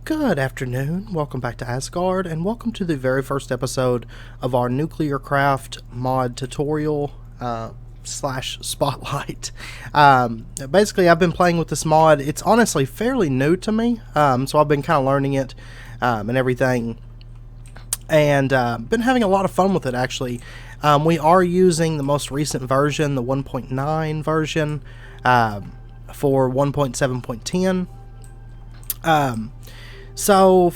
Good afternoon, welcome back to Asgard, and welcome to the very first episode of our Nuclearcraft mod tutorial slash spotlight. Basically, I've been playing with this mod. It's honestly fairly new to me, so I've been kind of learning it and everything, and been having a lot of fun with it, actually. We are using the most recent version, the 1.9 version, for 1.7.10. So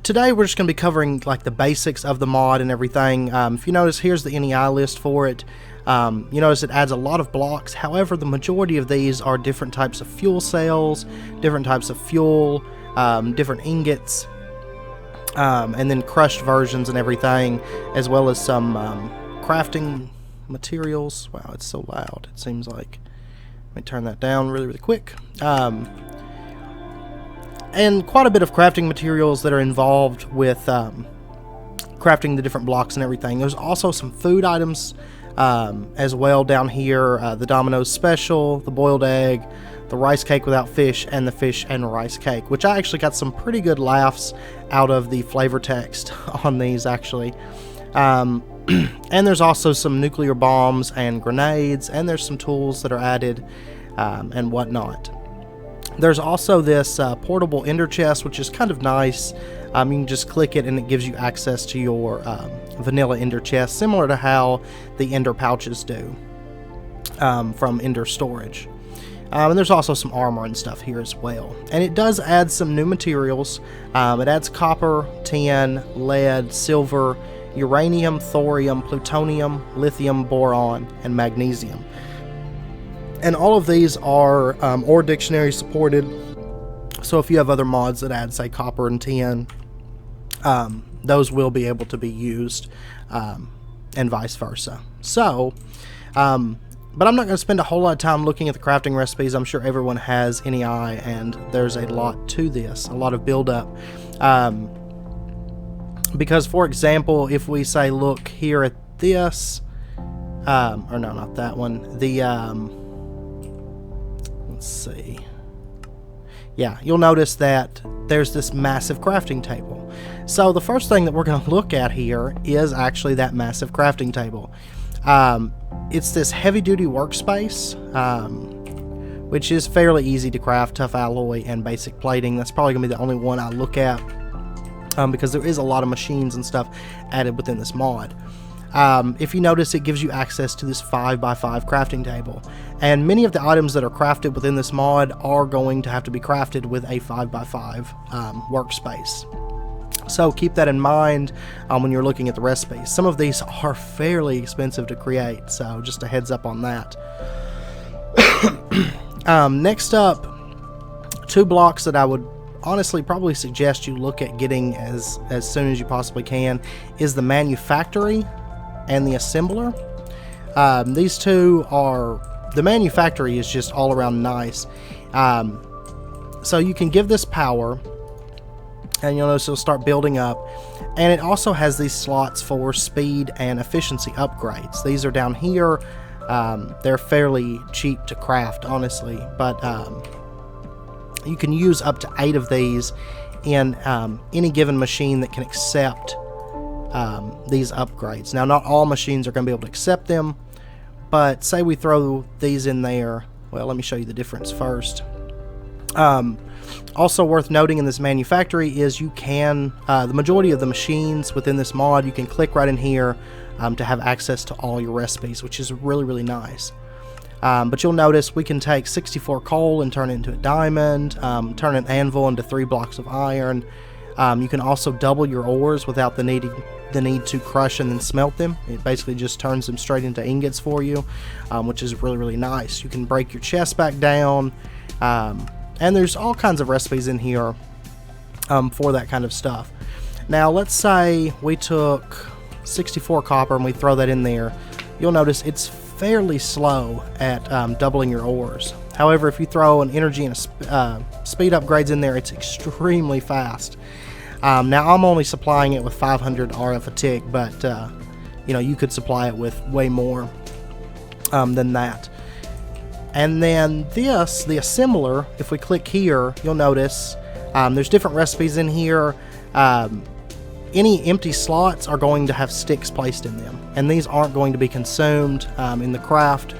today we're just going to be covering like the basics of the mod and everything. If you notice, here's the NEI list for it. You notice it adds a lot of blocks. However, the majority of these are different types of fuel cells, different types of fuel, different ingots, and then crushed versions and everything, as well as some crafting materials. Wow, it's so loud, it seems like. Let me turn that down really quick. And quite a bit of crafting materials that are involved with crafting the different blocks and everything. There's also some food items as well down here. The Domino's Special, the boiled egg, the rice cake without fish, and the fish and rice cake, which I actually got some pretty good laughs out of the flavor text on these, actually. And there's also some nuclear bombs and grenades, and there's some tools that are added and whatnot. There's also this portable ender chest, which is kind of nice. You can just click it and it gives you access to your vanilla ender chest, similar to how the ender pouches do from ender storage. And there's also some armor and stuff here as well. And it does add some new materials. It adds copper, tin, lead, silver, uranium, thorium, plutonium, lithium, boron, and magnesium. And all of these are ore dictionary supported, so if you have other mods that add, say, copper and tin, those will be able to be used, and vice versa. So, but I'm not going to spend a whole lot of time looking at the crafting recipes. I'm sure everyone has NEI, and there's a lot to this, a lot of build-up. Because, for example, if we say, look here at this, or no, not that one, the... let's see. Yeah, you'll notice that there's this massive crafting table. So the first thing that we're going to look at here is actually that massive crafting table. It's this heavy-duty workspace, which is fairly easy to craft, tough alloy and basic plating. That's probably going to be the only one I look at because there is a lot of machines and stuff added within this mod. If you notice, it gives you access to this 5x5 crafting table, and many of the items that are crafted within this mod are going to have to be crafted with a 5x5 workspace. So keep that in mind when you're looking at the recipes. Some of these are fairly expensive to create, so just a heads up on that. Next up, two blocks that I would honestly probably suggest you look at getting as soon as you possibly can is the manufactory and the assembler. These two are, the manufactory is just all around nice. So you can give this power, and you'll notice it'll start building up, and it also has these slots for speed and efficiency upgrades. These are down here. They're fairly cheap to craft, honestly, but you can use up to 8 of these in any given machine that can accept these upgrades. Now, not all machines are going to be able to accept them, but say we throw these in there. Well, let me show you the difference first. Also worth noting in this manufactory is you can, the majority of the machines within this mod, you can click right in here to have access to all your recipes, which is really nice. But you'll notice we can take 64 coal and turn it into a diamond, turn an anvil into 3 blocks of iron. You can also double your ores without the need to crush and then smelt them. It basically just turns them straight into ingots for you, which is really nice. You can break your chest back down, and there's all kinds of recipes in here for that kind of stuff. Now, let's say we took 64 copper and we throw that in there. You'll notice it's fairly slow at doubling your ores. However, if you throw an energy and a speed upgrades in there, it's extremely fast. Now, I'm only supplying it with 500 RF a tick, but you know, you could supply it with way more than that. And then this, the assembler, if we click here, you'll notice There's different recipes in here. Any empty slots are going to have sticks placed in them, and these aren't going to be consumed in the craft.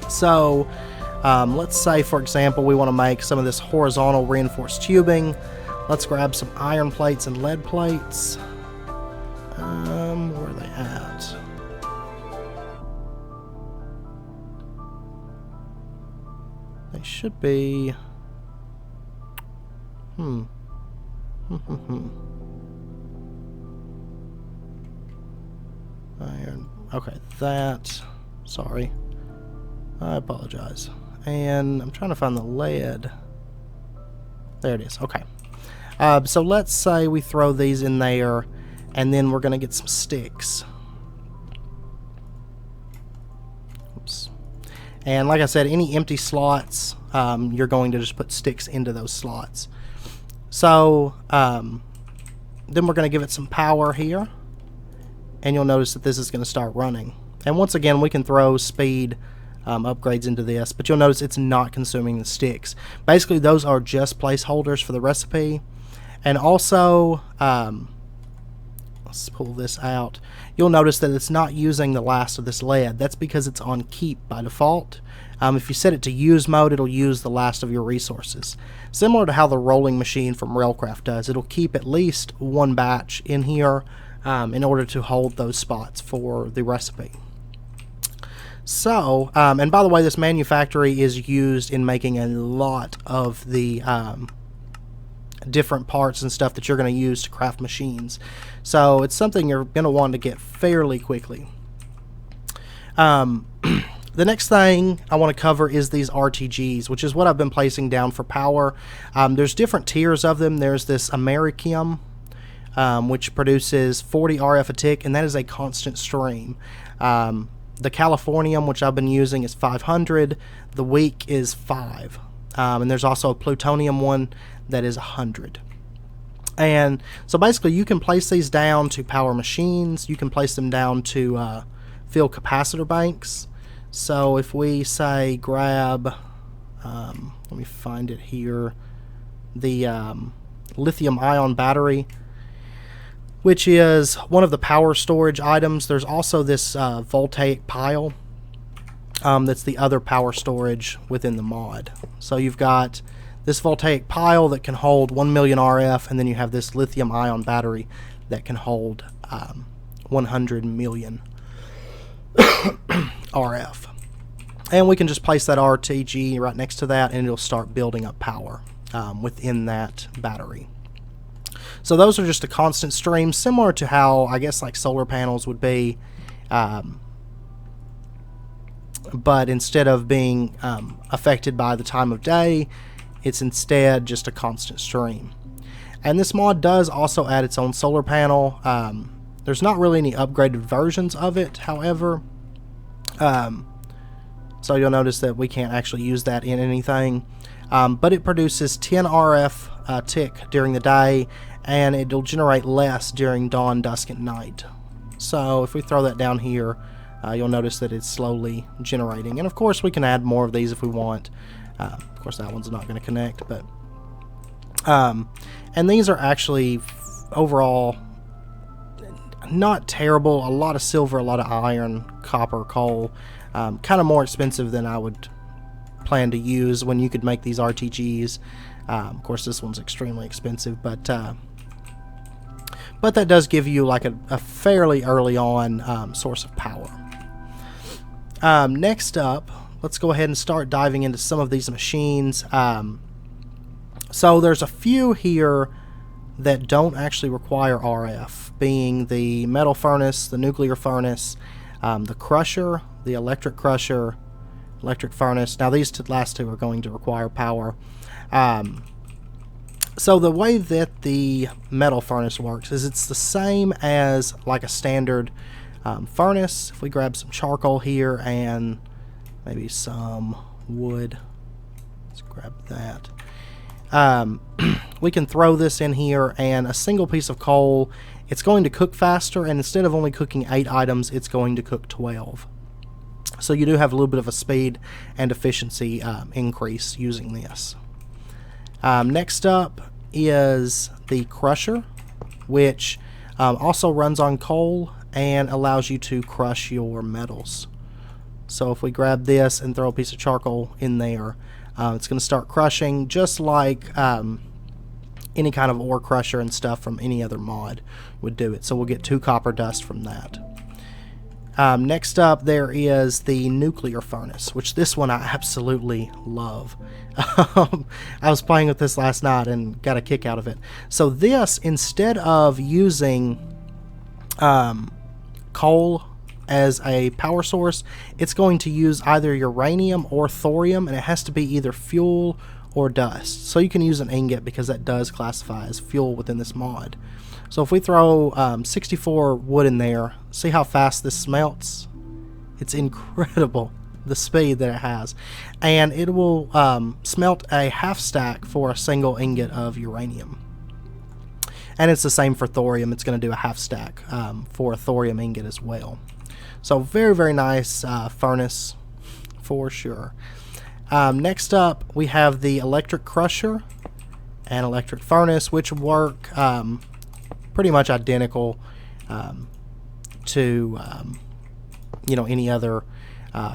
So let's say, for example, we want to make some of this horizontal reinforced tubing. Let's grab some iron plates and lead plates. Where are they at? They should be... Iron. Okay, that. Sorry. I apologize. And I'm trying to find the lead. There it is. Okay. So let's say we throw these in there, and then we're going to get some sticks. Oops. And like I said, any empty slots, you're going to just put sticks into those slots. So then we're going to give it some power here, and you'll notice that this is going to start running. And once again, we can throw speed upgrades into this, but you'll notice it's not consuming the sticks. Basically, those are just placeholders for the recipe. And also, let's pull this out. You'll notice that it's not using the last of this lead. That's because it's on keep by default. If you set it to use mode, it'll use the last of your resources. Similar to how the rolling machine from Railcraft does. It'll keep at least one batch in here in order to hold those spots for the recipe. So, and by the way, this manufactory is used in making a lot of the different parts and stuff that you're going to use to craft machines. So it's something you're going to want to get fairly quickly. The next thing I want to cover is these RTGs, which is what I've been placing down for power. There's different tiers of them. There's this Americium, which produces 40 RF a tick, and that is a constant stream. The Californium, which I've been using, is 500. The weak is 5. And there's also a plutonium one that is 100. And so basically you can place these down to power machines. You can place them down to fill capacitor banks. So if we say grab, let me find it here, the lithium ion battery, which is one of the power storage items. There's also this voltaic pile that's the other power storage within the mod. So you've got this voltaic pile that can hold 1 million RF, and then you have this lithium ion battery that can hold 100 million RF. And we can just place that RTG right next to that, and it'll start building up power within that battery. So those are just a constant stream, similar to how I guess like solar panels would be, but instead of being affected by the time of day, it's instead just a constant stream. And this mod does also add its own solar panel. There's not really any upgraded versions of it, however, so you'll notice that we can't actually use that in anything, but it produces 10 RF tick during the day, and it'll generate less during dawn, dusk, and night. So if we throw that down here, you'll notice that it's slowly generating. And of course we can add more of these if we want. Of course that one's not going to connect, but and these are actually overall not terrible. A lot of silver, a lot of iron, copper, coal, kind of more expensive than I would plan to use when you could make these RTGs. Of course this one's extremely expensive, but that does give you like a fairly early on source of power. Next up, let's go ahead and start diving into some of these machines. So there's a few here that don't actually require RF, being the metal furnace, the nuclear furnace, the crusher, the electric crusher, electric furnace. Now these last two are going to require power. So the way that the metal furnace works is it's the same as like a standard furnace. If we grab some charcoal here and maybe some wood, let's grab that. We can throw this in here, and a single piece of coal, it's going to cook faster, and instead of only cooking 8 items, it's going to cook 12. So you do have a little bit of a speed and efficiency increase using this. Next up is the crusher, which also runs on coal and allows you to crush your metals. So if we grab this and throw a piece of charcoal in there, it's going to start crushing just like any kind of ore crusher and stuff from any other mod would do it. So we'll get 2 copper dust from that. Next up there is the nuclear furnace, which this one I absolutely love. I was playing with this last night and got a kick out of it. So this, instead of using coal as a power source, it's going to use either uranium or thorium, and it has to be either fuel or dust. So you can use an ingot because that does classify as fuel within this mod. So if we throw 64 wood in there, see how fast this smelts? It's incredible, the speed that it has. And it will smelt a half stack for a single ingot of uranium. And it's the same for thorium. It's going to do a half stack for a thorium ingot as well. So very, very nice furnace for sure. Next up, we have the electric crusher and electric furnace, which work pretty much identical to any other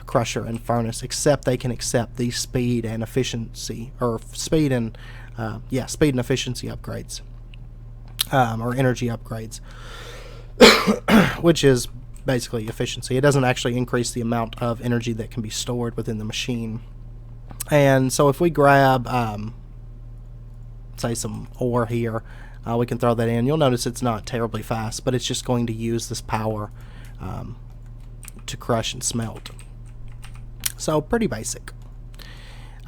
crusher and furnace, except they can accept the speed and efficiency, or speed and efficiency upgrades, or energy upgrades, which is basically efficiency. It doesn't actually increase the amount of energy that can be stored within the machine. And so if we grab say some ore here, we can throw that in. You'll notice it's not terribly fast, but it's just going to use this power to crush and smelt. So pretty basic.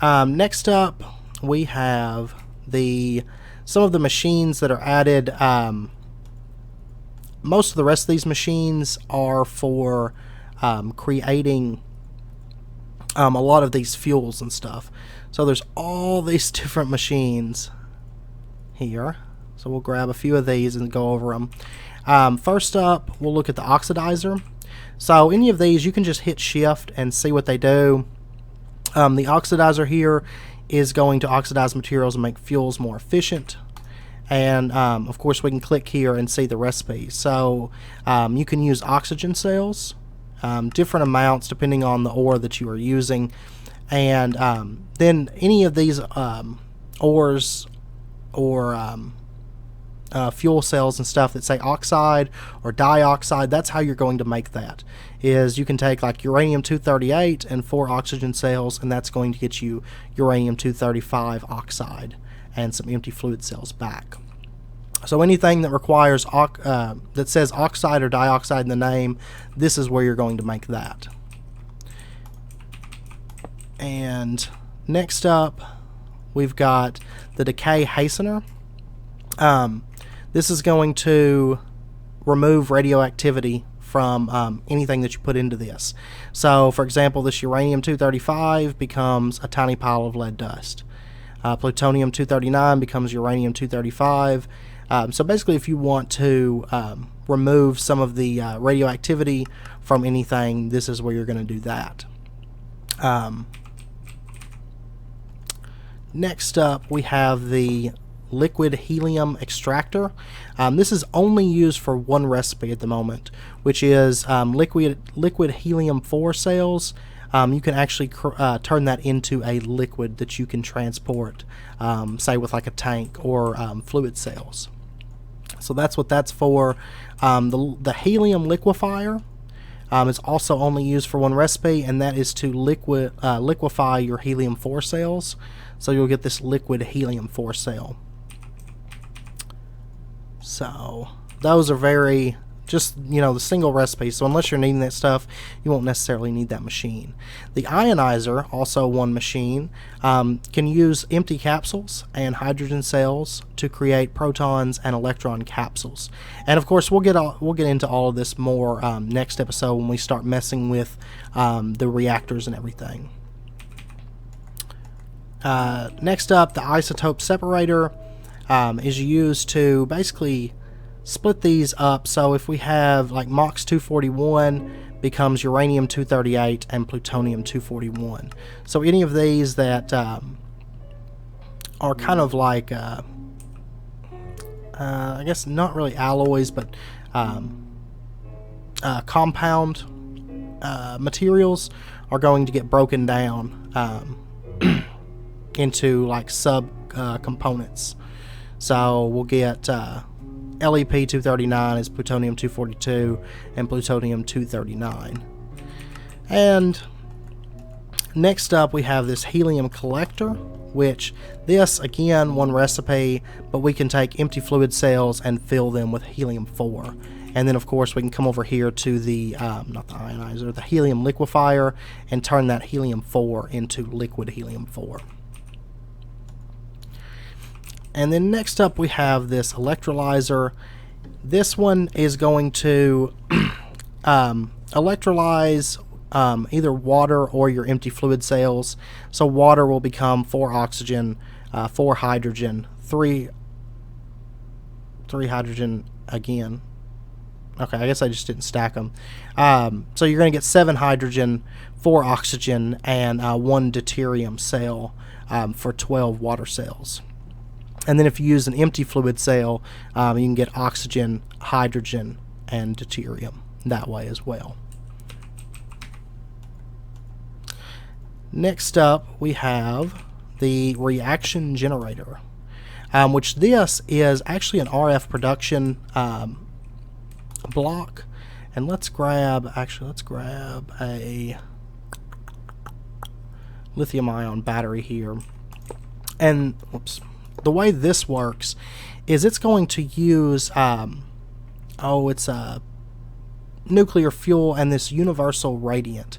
Next up, we have some of the machines that are added. Most of the rest of these machines are for creating a lot of these fuels and stuff. So there's all these different machines here. So we'll grab a few of these and go over them. First up, we'll look at the Oxidizer. So any of these, you can just hit shift and see what they do. The Oxidizer here is going to oxidize materials and make fuels more efficient. And of course we can click here and see the recipe. So you can use oxygen cells, different amounts depending on the ore that you are using. And then any of these ores or fuel cells and stuff that say oxide or dioxide, that's how you're going to make that. Is you can take like uranium-238 and 4 oxygen cells, and that's going to get you uranium-235 oxide and some empty fluid cells back. So anything that requires that says oxide or dioxide in the name, this is where you're going to make that. And next up, we've got the Decay Hastener. This is going to remove radioactivity from anything that you put into this. So, for example, this uranium-235 becomes a tiny pile of lead dust. Plutonium-239 becomes uranium-235. So basically, if you want to remove some of the radioactivity from anything, this is where you're going to do that. Next up, we have the liquid helium extractor. This is only used for one recipe at the moment, which is liquid helium-4 cells. You can actually turn that into a liquid that you can transport, say with like a tank or fluid cells. So that's what that's for. The Helium Liquifier is also only used for one recipe, and that is to liquefy your helium-4 cells. So you'll get this liquid helium-4 cell. So those are very the single recipe. So unless you're needing that stuff, you won't necessarily need that machine. The Ionizer, also one machine, can use empty capsules and hydrogen cells to create protons and electron capsules. And of course, we'll get into all of this more next episode when we start messing with the reactors and everything. Next up, the Isotope Separator is used to basically split these up. So if we have like MOX-241 becomes uranium-238 and plutonium-241. So any of these that are kind of like, I guess not really alloys, but compound materials are going to get broken down into like sub components. So we'll get LEP-239 is plutonium-242 and plutonium-239. And next up we have this helium collector, which this, again, one recipe, but we can take empty fluid cells and fill them with helium-4. And then, of course, we can come over here to the, not the ionizer, the helium liquefier, and turn that helium-4 into liquid helium-4. And then next up we have this electrolyzer. This one is going to electrolyze either water or your empty fluid cells. So water will become 4 oxygen, 4 hydrogen, 3 hydrogen again. Okay, I guess I just didn't stack them. So you're going to get 7 hydrogen, 4 oxygen, and 1 deuterium cell for 12 water cells. And then if you use an empty fluid cell, you can get oxygen, hydrogen, and deuterium that way as well. Next up, we have the reaction generator, which this is actually an RF production block. And let's grab a lithium-ion battery here. And whoops. The way this works is it's going to use it's a nuclear fuel and this universal radiant,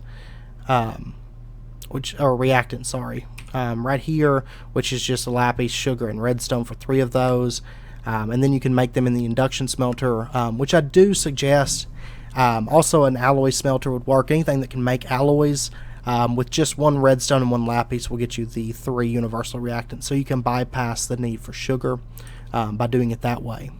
reactant, sorry, right here, which is just a lapis, sugar, and redstone for 3 of those, and then you can make them in the induction smelter, which I do suggest. Also, an alloy smelter would work. Anything that can make alloys. With just 1 redstone and 1 lapis will get you the 3 universal reactants, so you can bypass the need for sugar by doing it that way.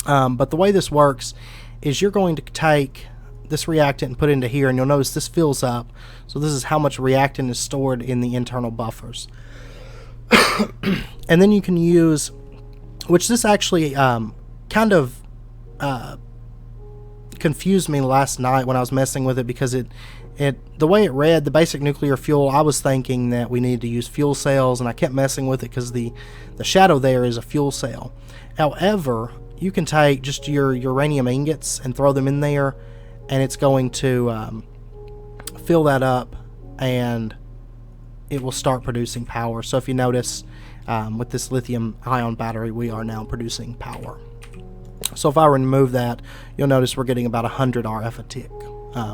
But the way this works is you're going to take this reactant and put it into here, and you'll notice this fills up. So this is how much reactant is stored in the internal buffers. And then you can use, which this actually kind of confused me last night when I was messing with it, because the way it read, the basic nuclear fuel, I was thinking that we needed to use fuel cells, and I kept messing with it because the shadow there is a fuel cell. However, you can take just your uranium ingots and throw them in there, and it's going to fill that up, and it will start producing power. So if you notice, with this lithium-ion battery, we are now producing power. So if I remove that, you'll notice we're getting about 100 RF a tick.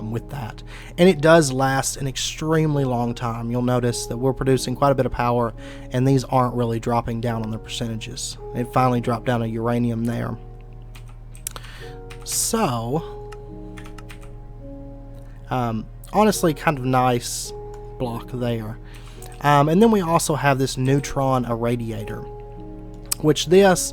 With that, and it does last an extremely long time. You'll notice that we're producing quite a bit of power, and these aren't really dropping down on their percentages. It finally dropped down to uranium there. So honestly, kind of nice block there. And then we also have this neutron irradiator, which this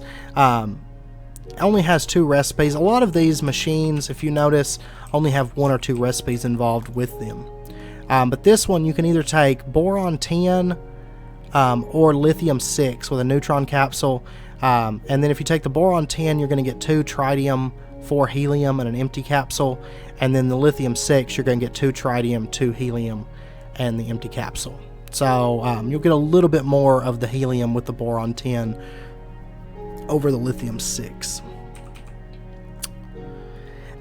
only has 2 recipes. A lot of these machines, if you notice, only have 1 or 2 recipes involved with them. But this one, you can either take boron-10 or lithium-6 with a neutron capsule. And then if you take the boron-10, you're going to get 2 tritium, 4 helium, and an empty capsule. And then the lithium-6, you're going to get 2 tritium, 2 helium, and the empty capsule. So you'll get a little bit more of the helium with the boron-10 over the lithium-6.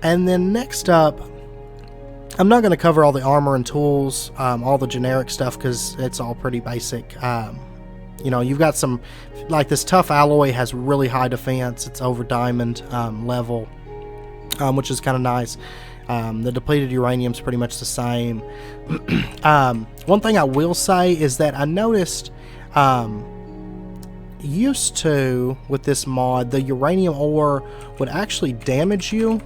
And then next up, I'm not going to cover all the armor and tools, all the generic stuff, because it's all pretty basic. You've got some, like this tough alloy has really high defense. It's over diamond level, which is kind of nice. The depleted uranium is pretty much the same. One thing I will say is that I noticed used to, with this mod, the uranium ore would actually damage you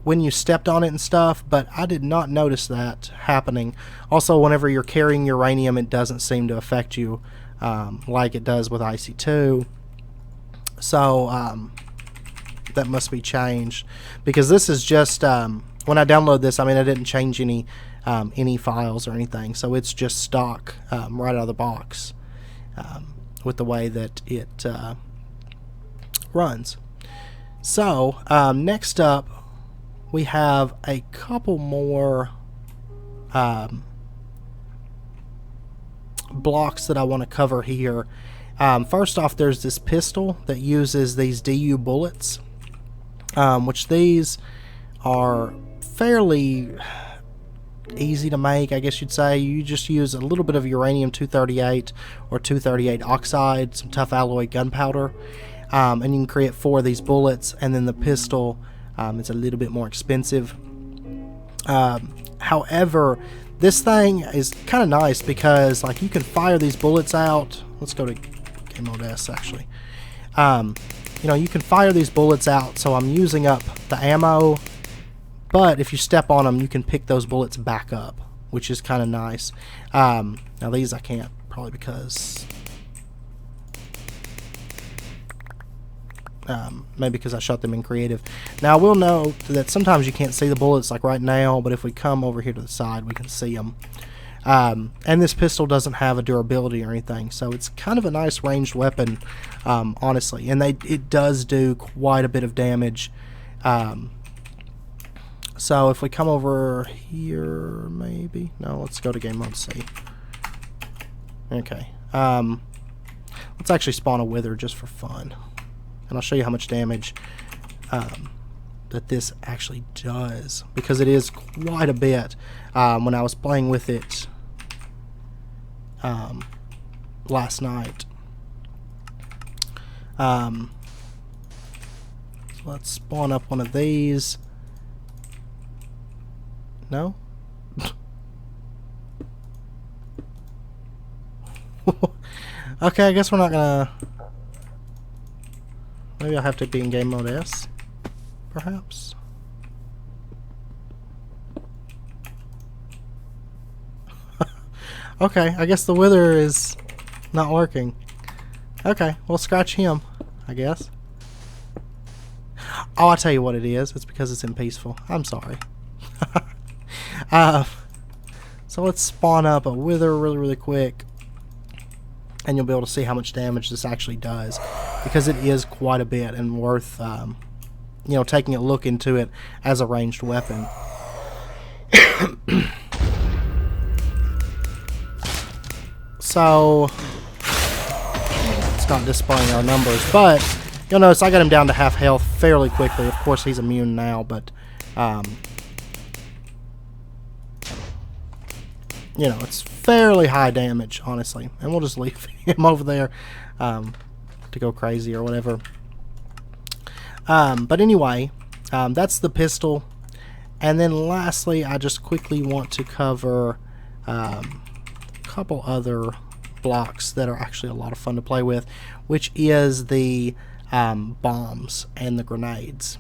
when you stepped on it and stuff, but I did not notice that happening. Also, whenever you're carrying uranium, it doesn't seem to affect you like it does with IC2. So that must be changed, because this is just when I download this, I mean, I didn't change any files or anything, so it's just stock right out of the box with the way that it runs. So next up, we have a couple more blocks that I want to cover here. First off, there's this pistol that uses these DU bullets, which these are fairly easy to make, I guess you'd say. You just use a little bit of uranium-238 or 238 oxide, some tough alloy gunpowder, and you can create 4 of these bullets. And then the pistol is a little bit more expensive. However, this thing is kind of nice because, like, you can fire these bullets out. Let's go to Game Mode S, actually. You know, you can fire these bullets out, so I'm using up the ammo, but if you step on them, you can pick those bullets back up, which is kind of nice. Now these I can't, probably because maybe because I shot them in creative. Now I will note that sometimes you can't see the bullets, like right now, but if we come over here to the side, we can see them. And this pistol doesn't have a durability or anything, so it's kind of a nice ranged weapon, honestly. And it does do quite a bit of damage. So if we come over here, maybe, no, let's go to Game Mode C. Okay, let's actually spawn a Wither just for fun, and I'll show you how much damage that this actually does, because it is quite a bit. When I was playing with it last night. So let's spawn up one of these. No? Okay, I guess we're not gonna... Maybe I'll have to be in Game Mode S, perhaps. Okay, I guess the Wither is not working. Okay, we'll scratch him, I guess. Oh, I'll tell you what it is. It's because it's in peaceful. I'm sorry. So let's spawn up a Wither really quick, and you'll be able to see how much damage this actually does, because it is quite a bit and worth you know, taking a look into it as a ranged weapon. So it's not displaying our numbers, but you'll notice I got him down to half health fairly quickly. Of course, he's immune now, but you know, it's fairly high damage, honestly. And we'll just leave him over there to go crazy or whatever. But anyway, that's the pistol. And then lastly, I just quickly want to cover a couple other blocks that are actually a lot of fun to play with, which is the bombs and the grenades.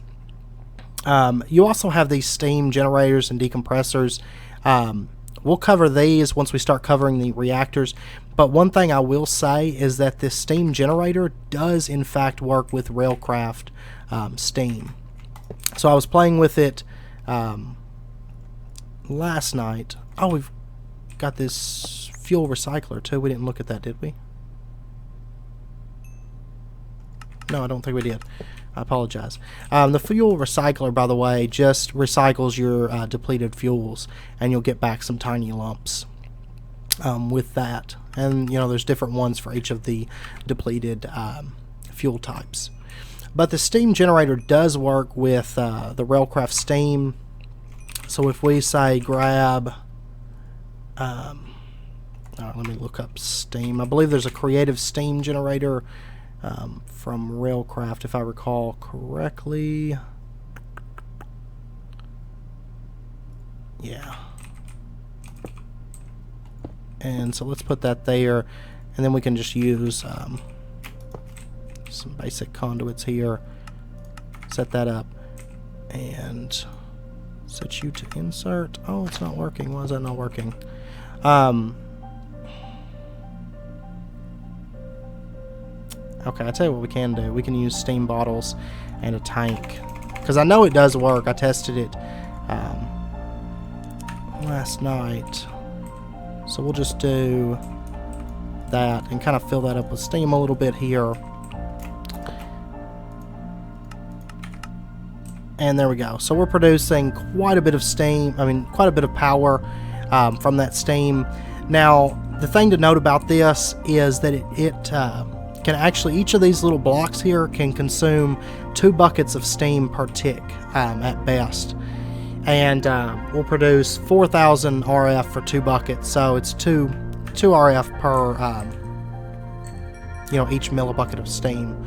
You also have these steam generators and decompressors. We'll cover these once we start covering the reactors, but one thing I will say is that this steam generator does in fact work with Railcraft steam. So I was playing with it last night. Oh, we've got this fuel recycler too. We didn't look at that, did we? No, I don't think we did. I apologize. The fuel recycler, by the way, just recycles your depleted fuels, and you'll get back some tiny lumps with that. And, you know, there's different ones for each of the depleted fuel types. But the steam generator does work with the Railcraft steam. So if we say grab... let me look up steam. I believe there's a creative steam generator from Railcraft, if I recall correctly. Yeah. And so let's put that there, and then we can just use some basic conduits here. Set that up, and set you to insert. Oh, it's not working. Why is that not working? Okay, I'll tell you what we can do. We can use steam bottles and a tank, because I know it does work. I tested it last night. So we'll just do that and kind of fill that up with steam a little bit here. And there we go. So we're producing quite a bit of steam, quite a bit of power from that steam. Now, the thing to note about this is that it can actually, each of these little blocks here can consume 2 buckets of steam per tick at best. And we'll produce 4,000 RF for 2 buckets. So it's 2 RF per, each millibucket of steam.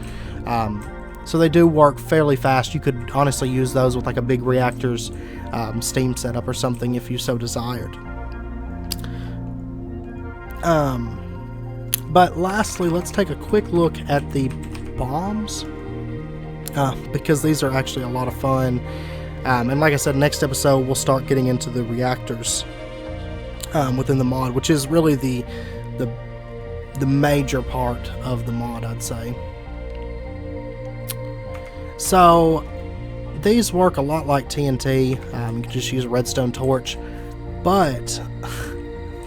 So they do work fairly fast. You could honestly use those with like a big reactor's steam setup or something if you so desired. But lastly, let's take a quick look at the bombs, because these are actually a lot of fun. And like I said, next episode we'll start getting into the reactors within the mod, which is really the major part of the mod, I'd say. So these work a lot like TNT. You can just use a redstone torch, but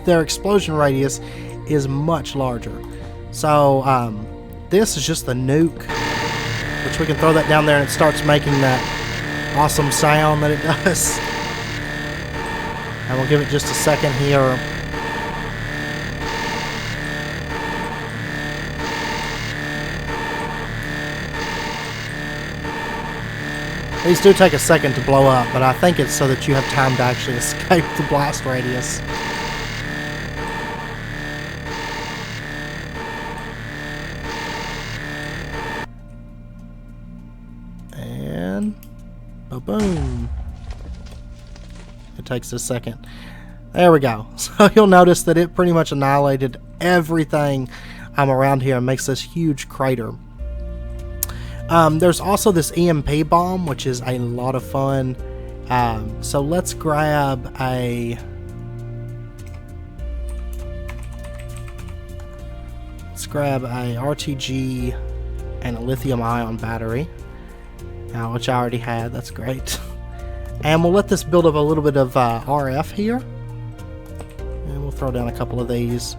their explosion radius is much larger. So this is just the nuke, which we can throw that down there and it starts making that awesome sound that it does. And we'll give it just a second here. These do take a second to blow up, but I think it's so that you have time to actually escape the blast radius. And boom. It takes a second. There we go. So you'll notice that it pretty much annihilated everything around here and makes this huge crater. There's also this EMP bomb, which is a lot of fun. So let's grab a RTG and a lithium-ion battery, which I already had. That's great. And we'll let this build up a little bit of RF here, and we'll throw down a couple of these.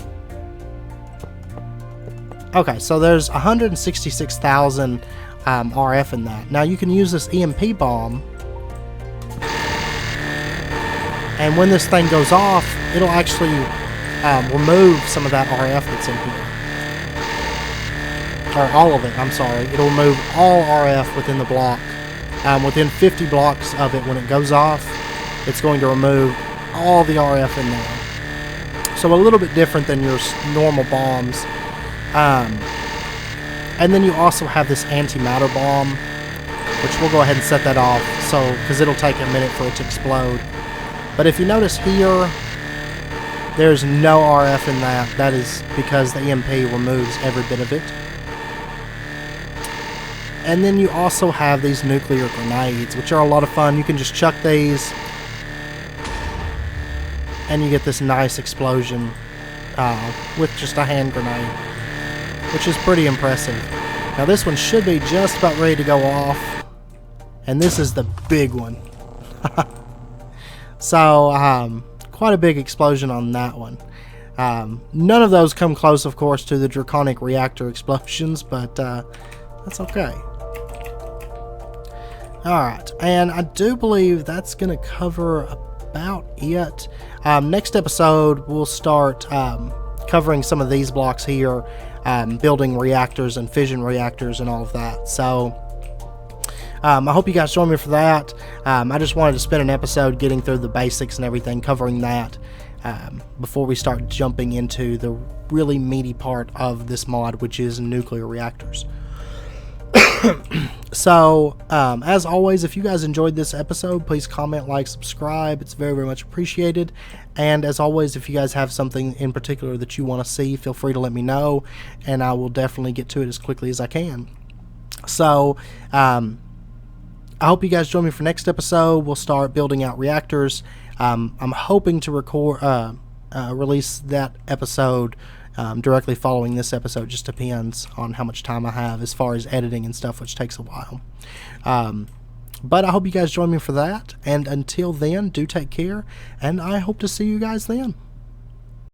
Okay, so there's 166,000 RF in that. Now you can use this EMP bomb, and when this thing goes off, it'll actually remove some of that RF that's in here. Or all of it, I'm sorry. It'll remove all RF within the block. Within 50 blocks of it, when it goes off, it's going to remove all the RF in there. So a little bit different than your normal bombs. And then you also have this antimatter bomb, which we'll go ahead and set that off, because it'll take a minute for it to explode. But if you notice here, there's no RF in that. That is because the EMP removes every bit of it. And then you also have these nuclear grenades, which are a lot of fun. You can just chuck these, and you get this nice explosion with just a hand grenade, which is pretty impressive. Now this one should be just about ready to go off, and this is the big one. So quite a big explosion on that one. None of those come close, of course, to the draconic reactor explosions, but that's okay. Alright, and I do believe that's going to cover about it. Next episode, we'll start covering some of these blocks here, building reactors and fission reactors and all of that. So I hope you guys join me for that. I just wanted to spend an episode getting through the basics and everything, covering that before we start jumping into the really meaty part of this mod, which is nuclear reactors. So, as always, if you guys enjoyed this episode, please comment, like, subscribe. It's very, very much appreciated. And as always, if you guys have something in particular that you want to see, feel free to let me know, and I will definitely get to it as quickly as I can. So, I hope you guys join me for next episode. We'll start building out reactors. I'm hoping to release that episode directly following this episode. Just depends on how much time I have as far as editing and stuff, which takes a while. But I hope you guys join me for that, and until then, do take care, and I hope to see you guys then.